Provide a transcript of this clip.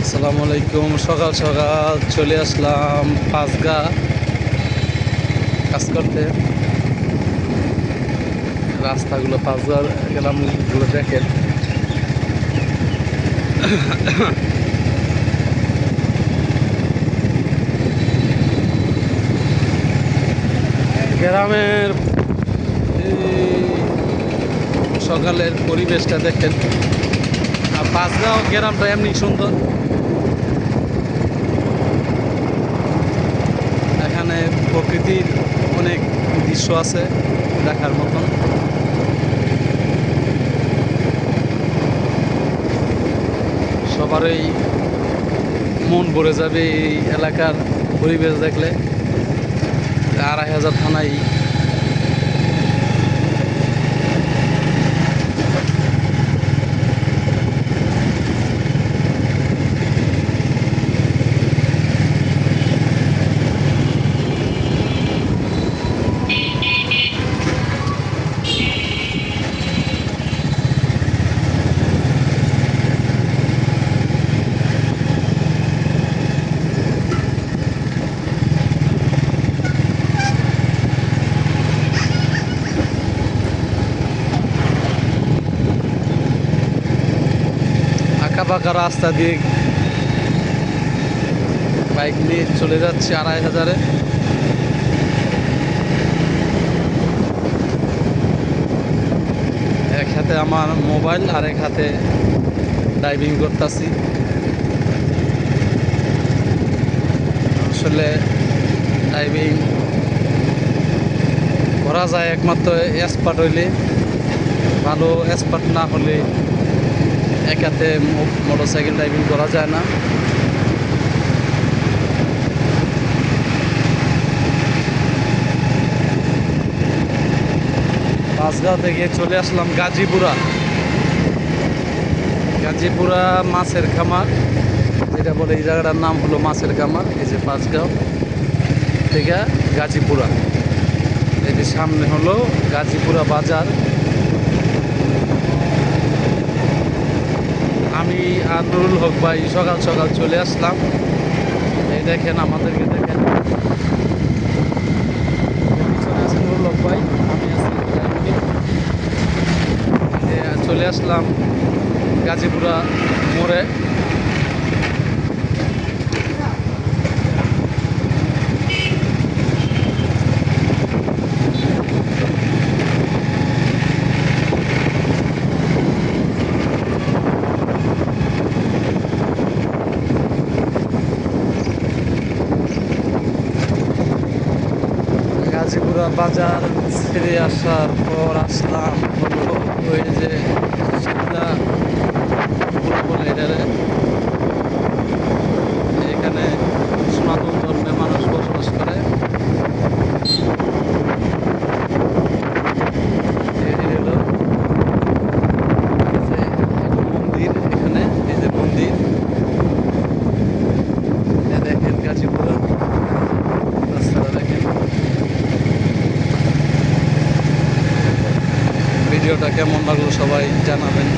আসসালামু আলাইকুম। সকাল সকাল চলে আসলাম পাঁচগা কাজ করতে। রাস্তাগুলো পাঁচগার গ্রামগুলো দেখেন। গ্রামের সকালের পরিবেশটা দেখেন। আর পাঁচগাঁও গ্রামটা এমনি সুন্দর। এখানে প্রকৃতির অনেক দৃশ্য আছে দেখার মতন। সবারই মন ভরে যাবে এই এলাকার পরিবেশ দেখলে। 2500 থানায় আঁকা বাঁকা রাস্তা দিয়ে বাইক নিয়ে চলে যাচ্ছে 2500-এ। এক হাতে আমার মোবাইল আর এক হাতে ড্রাইভিং করতেছি। আসলে ড্রাইভিং করা যায় একমাত্র এক্সপার্ট হইলে, ভালো এক্সপার্ট না হলে এক হাতে মোটরসাইকেল ড্রাইভিং করা যায় না। পাঁচগাঁও থেকে চলে আসলাম গাজীপুরা। গাজীপুরা মাছের খামার যেটা বলে, এই জায়গাটার নাম হলো মাছের খামার। এই যে পাঁচগাঁও থেকে গাজীপুরা, এটি সামনে হলো গাজীপুরা বাজার। আমি আর নুরুল হক ভাই সকাল সকাল চলে আসলাম। এই দেখেন, আমাদেরকে দেখেন, পিছনে আছে নুরুল হক ভাই, আমি আছি চলে আসলাম গাজীপুরা মোড়ে। গাজীপুরা বাজার ছেড়ে আসার পর আসলাম হলো ওই যে শীতলা বলে এটারে। এখানে সনাতন ধর্মের মানুষ বসবাস করে। মন্দির এখানে, এই যে মন্দির দেখেন। গাজীপুরা রাস্তাটা দেখেন। ভিডিওটা কেমন লাগলো সবাই জানাবেন।